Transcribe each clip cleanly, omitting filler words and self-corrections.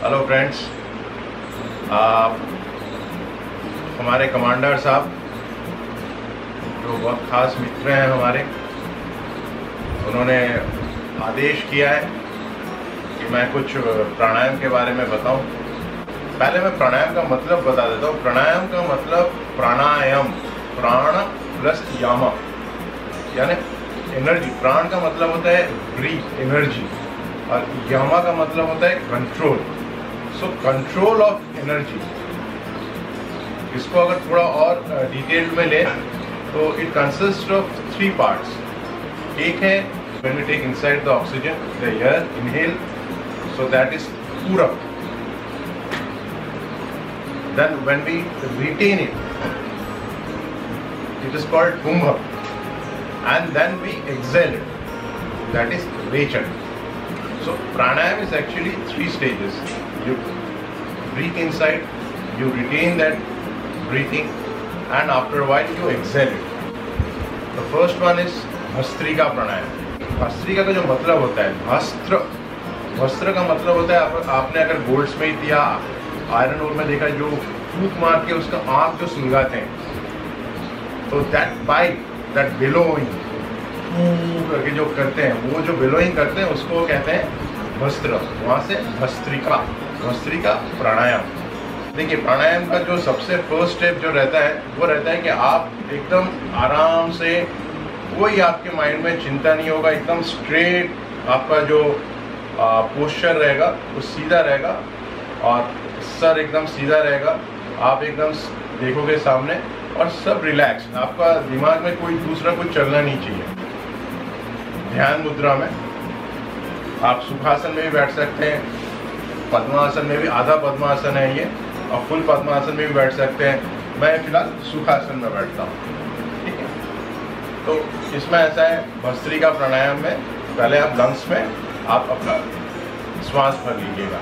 Hello friends, हमारे commander साहब जो बहुत ख़ास मित्र हैं हमारे, उन्होंने आदेश किया है कि मैं कुछ प्राणायाम के बारे में बताऊं। पहले मैं प्राणायाम का मतलब बता देता हूं। प्राणायाम का मतलब प्राणायाम, प्राण प्लस यामा यानी एनर्जी। प्राण का मतलब होता है ब्रीथ, एनर्जी, और यामा का मतलब होता है control. So control of energy, इसको अगर थोड़ा और डिटेल में ले तो इट कंसिस्ट ऑफ 3 पार्ट्स। एक है when we take inside the oxygen, the air, inhale, so that is पूरक. Then when we retain it, it is called kumbha, and then we exhale it, that is rechan. So pranayam is actually 3 stages. You breathe inside, you retain that breathing, and after a while you exhale it. The first one is bhastrika प्राणायाम। भस्त्रिका का जो मतलब होता है, भस्त्र का मतलब होता है, आपने अगर गोल्डस्मिथ या आयरन ओर में देखा, जो फूंक मार के उसका आँख जो सुलगाते हैं, तो दैट बाइट, दैट बिलोइंग करके जो करते हैं, वो जो बिलोइंग करते हैं उसको कहते हैं भस्त्र। वहाँ से भस्त्रिका प्राणायाम। देखिए, प्राणायाम का जो सबसे फर्स्ट स्टेप जो रहता है वो रहता है कि आप एकदम आराम से, कोई आपके माइंड में चिंता नहीं होगा, एकदम स्ट्रेट आपका जो पोस्चर रहेगा वो सीधा रहेगा और सर एकदम सीधा रहेगा। आप एकदम देखोगे सामने और सब रिलैक्स। आपका दिमाग में कोई दूसरा कुछ चलना नहीं चाहिए। ध्यान मुद्रा में आप सुखासन में भी बैठ सकते हैं, पद्मासन में भी, आधा पद्मासन है ये, और फुल पद्मासन में भी बैठ सकते हैं। मैं फिलहाल सुखासन में बैठता हूँ, ठीक है। तो इसमें ऐसा है, भस्त्रिका प्राणायाम में पहले आप लंग्स में आप अपना श्वास भर लीजिएगा,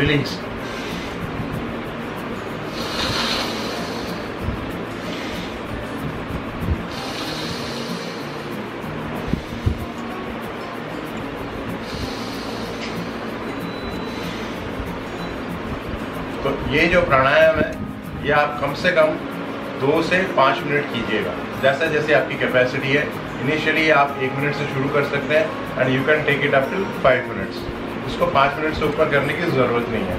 रिलीज। तो ये जो प्राणायाम है ये आप कम से कम 2 से 5 मिनट कीजिएगा, जैसे जैसे आपकी कैपेसिटी है। इनिशियली आप 1 मिनट से शुरू कर सकते हैं and you can take it up till 5 minutes. इसको 5 मिनट से ऊपर करने की ज़रूरत नहीं है।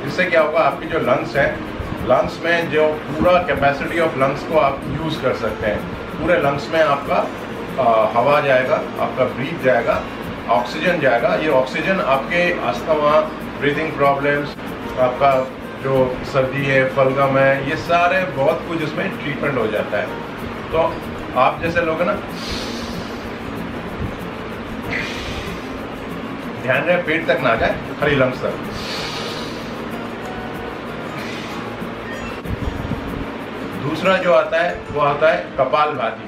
इससे क्या होगा, आपकी जो लंग्स हैं, लंग्स में जो पूरा कैपेसिटी ऑफ लंग्स को आप यूज़ कर सकते हैं। पूरे लंग्स में आपका हवा जाएगा, आपका ब्रीथ जाएगा, ऑक्सीजन जाएगा। ये ऑक्सीजन आपके अस्थमा, ब्रीथिंग प्रॉब्लम्स, आपका जो सर्दी है, फलगम है, ये सारे बहुत कुछ इसमें ट्रीटमेंट हो जाता है। तो आप जैसे लोग हैं ना, ध्यान रहे पेट तक ना जाए, खाली लंग्स तक। दूसरा जो आता है वो आता है कपालभाति।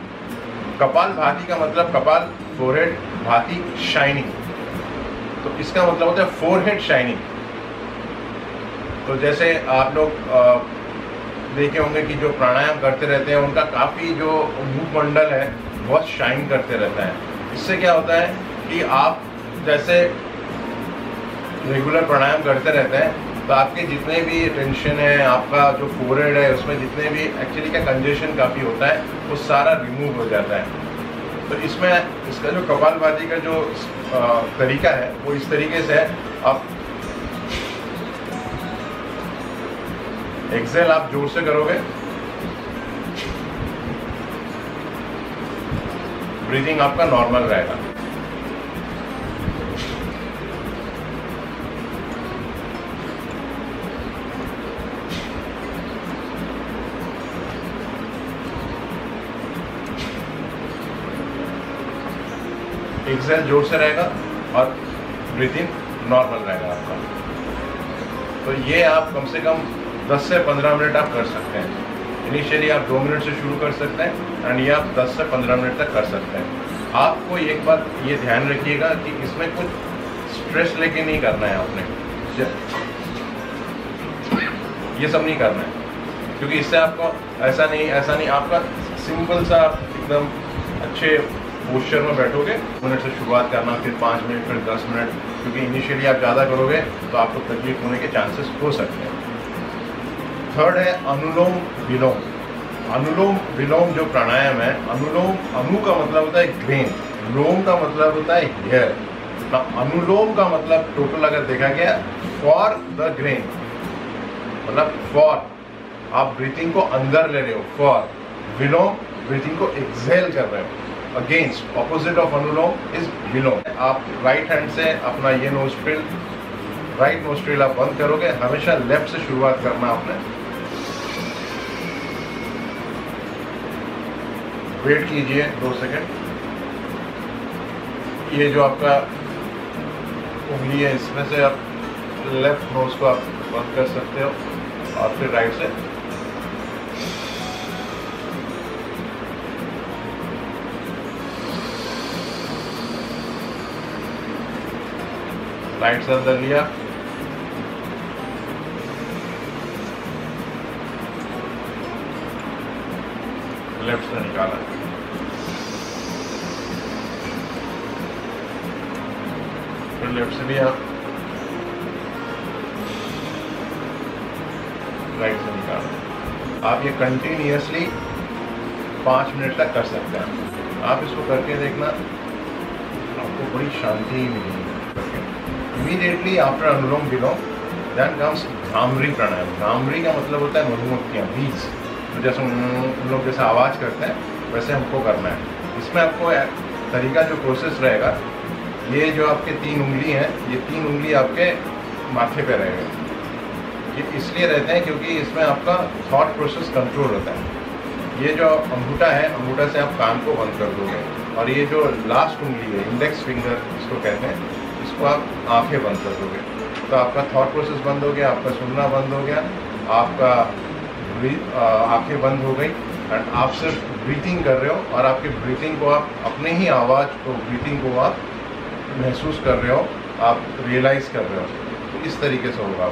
कपालभाति का मतलब कपाल, फोरहेड, भाति शाइनिंग। तो इसका मतलब होता है फोरहेड शाइनिंग। तो जैसे आप लोग देखे होंगे कि जो प्राणायाम करते रहते हैं उनका काफ़ी जो मुखमंडल है बहुत शाइन करते रहता है। इससे क्या होता है कि आप जैसे रेगुलर प्राणायाम करते रहते हैं तो आपके जितने भी टेंशन है, आपका जो फोरहेड है, उसमें जितने भी एक्चुअली का कंजेशन काफ़ी होता है वो सारा रिमूव हो जाता है। तो इसमें इसका जो कपालभाति का जो तरीका है वो इस तरीके से है। आप एक्सेल आप जोर से करोगे, ब्रीथिंग आपका नॉर्मल रहेगा। एक्सेल जोर से रहेगा और ब्रीथिंग नॉर्मल रहेगा आपका। तो ये आप कम से कम 10 से 15 मिनट आप कर सकते हैं। इनिशियली आप 2 मिनट से शुरू कर सकते हैं एंड ये आप 10 से 15 मिनट तक कर सकते हैं। आपको एक बात ये ध्यान रखिएगा कि इसमें कुछ स्ट्रेस लेके नहीं करना है आपने, ये सब नहीं करना है, क्योंकि इससे आपको ऐसा नहीं आपका सिंपल सा एकदम अच्छे पोस्चर में बैठोगे, मिनट से शुरुआत करना, फिर 5 मिनट, फिर 10 मिनट, क्योंकि इनिशियली आप ज़्यादा करोगे तो आपको तकलीफ होने के चांसेस हो सकते हैं। थर्ड है अनुलोम विलोम। अनुलोम विलोम जो प्राणायाम है, अनु का मतलब होता है ग्रेन, लोम का मतलब होता है हेयर। अनुलोम का मतलब टोटल अगर देखा गया फॉर द ग्रेन, मतलब फॉर आप ब्रीथिंग को अंदर ले रहे हो, फॉर विलोम ब्रीथिंग को एक्सहेल कर रहे हो। Against opposite of Anulom is Vilom. आप राइट हैंड से अपना ये नोस्ट्रिल, राइट नोस्ट्रिल आप बंद करोगे, हमेशा लेफ्ट से शुरुआत करना आपने। वेट कीजिए 2 सेकेंड। ये जो आपका उंगली है इसमें से आप लेफ्ट नोज को आप बंद कर सकते हो और फिर राइट से राइट से अंदर लिया, लेफ्ट से निकाला, फिर लेफ्ट से लिया, राइट से निकाला। आप ये कंटिन्यूअसली 5 मिनट तक कर सकते हैं। आप इसको करके देखना, आपको बड़ी शांति मिलेगी। इमीडिएटली आफ्टर अनुलोम विलोम देन कम्स भ्रामरी प्राणायाम। भ्रामरी का मतलब होता है मधुमक्खियाँ, बीज। तो जैसे हम लोग जैसे आवाज़ करते हैं वैसे हमको करना है। इसमें आपको तरीका जो प्रोसेस रहेगा, ये जो आपके 3 उंगली हैं, ये 3 उंगली आपके माथे पे रहेगा। ये इसलिए रहते हैं क्योंकि इसमें आपका थॉट प्रोसेस कंट्रोल होता है। ये जो अंगूठा है, अंगूठा से आप कान को बंद कर दोगे, और ये जो लास्ट उंगली है, इंडेक्स फिंगर इसको कहते हैं, इसको आप आंखें बंद कर दोगे, तो आपका थॉट प्रोसेस बंद हो गया, आपका सुनना बंद हो गया, आपका आंखें बंद हो गई, एंड आप सिर्फ ब्रीथिंग कर रहे हो, और आपकी ब्रीथिंग को आप अपने ही आवाज़ को, ब्रीथिंग को आप महसूस कर रहे हो, आप रियलाइज़ कर रहे हो। तो इस तरीके से होगा।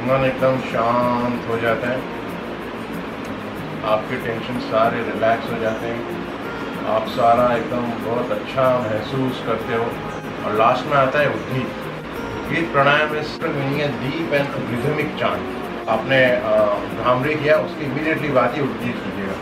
मन एकदम शांत हो जाता है, आपके टेंशन सारे रिलैक्स हो जाते हैं, आप सारा एकदम बहुत अच्छा महसूस करते हो। और लास्ट में आता है उद्गीत। उद्गीत प्राणायाम में मीनिंग है डीप एंड रिदमिक चांट। आपने भ्रामरी किया, उसकी इमीडिएटली बाद ही उद्गीत कीजिएगा।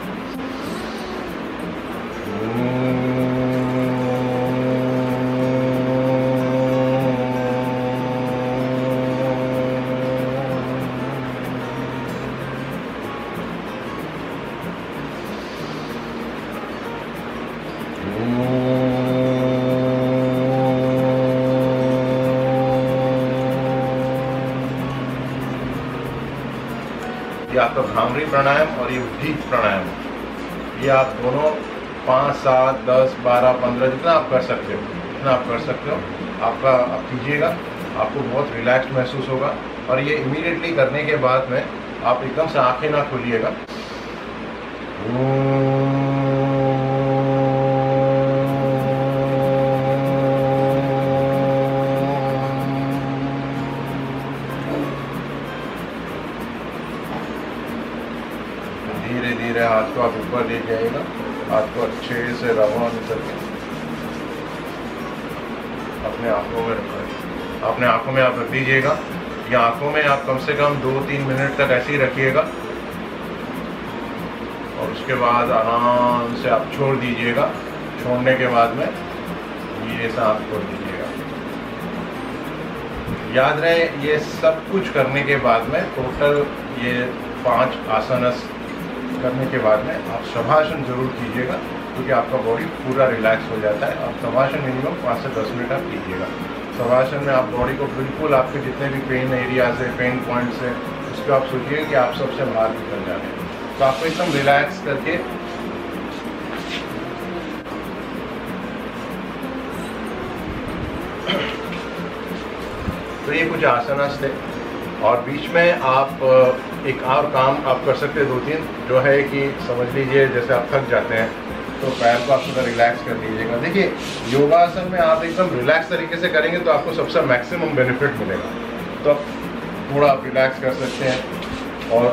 ये आपका भ्रामरी प्राणायाम और ये उद्गीत प्राणायाम, ये आप दोनों 5, 7, 10, 12, 15 जितना आप कर सकते हो, जितना आप कर सकते हो आपका आप कीजिएगा। आपको बहुत रिलैक्स महसूस होगा। और ये इमीडिएटली करने के बाद में आप एकदम से आंखें ना खोलिएगा। धीरे धीरे हाथ को आप ऊपर ले जाइएगा, हाथ को अच्छे से रवान करके अपने आँखों में रखें। अपने आँखों में आप रख दीजिएगा। या आँखों में आप कम से कम 2-3 मिनट तक ऐसे ही रखिएगा, और उसके बाद आराम से आप छोड़ दीजिएगा। छोड़ने के बाद में ये सांस छोड़ दीजिएगा। याद रहे, ये सब कुछ करने के बाद में टोटल ये 5 आसनस करने के बाद में आप शवासन जरूर कीजिएगा, क्योंकि आपका बॉडी पूरा रिलैक्स हो जाता है। और शवासन मिनिमम 5 से 10 मिनट आप कीजिएगा। शवासन में आप बॉडी को बिल्कुल आपके जितने भी पेन एरियाज है, पेन पॉइंट्स है, उसको आप सोचिए कि आप सबसे बाहर निकल जा रहे हैं। तो आपको एकदम रिलैक्स करके तो ये कुछ आसनास थे। और बीच में आप एक और काम आप कर सकते हैं 2-3, जो है कि समझ लीजिए जैसे आप थक जाते हैं तो पैर को आप थोड़ा रिलैक्स कर लीजिएगा। देखिए योगासन में आप एकदम रिलैक्स तरीके से करेंगे तो आपको सबसे मैक्सिमम बेनिफिट मिलेगा। तो आप थोड़ा आप रिलैक्स कर सकते हैं। और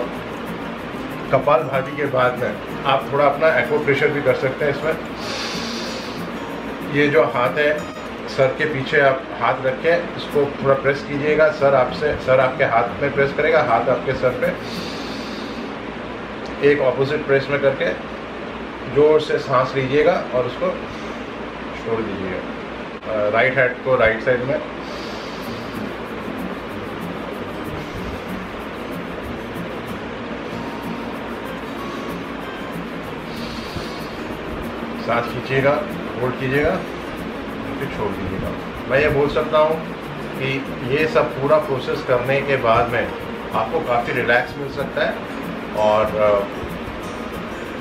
कपालभाति के बाद में आप थोड़ा अपना एक्यूप्रेशर भी कर सकते हैं। इसमें ये जो हाथ है सर के पीछे आप हाथ रख के इसको थोड़ा प्रेस कीजिएगा। सर आपके हाथ में प्रेस करेगा, हाथ आपके सर पे एक ऑपोजिट प्रेस में करके जोर से सांस लीजिएगा और उसको छोड़ दीजिएगा। राइट हैंड को राइट साइड में, सांस खींचिएगा, होल्ड कीजिएगा, फिर छोड़ दीजिएगा। मैं ये बोल सकता हूँ कि ये सब पूरा प्रोसेस करने के बाद में आपको काफ़ी रिलैक्स मिल सकता है। और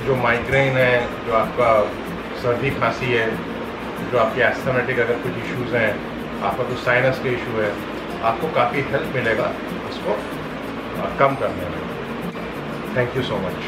जो माइग्रेन है, जो आपका सर्दी खांसी है, जो आपके एस्थमेटिक अगर कुछ इश्यूज़ हैं, आपका कुछ साइनस के इशू है, आपको काफ़ी हेल्प मिलेगा इसको कम करने में। Thank you so much.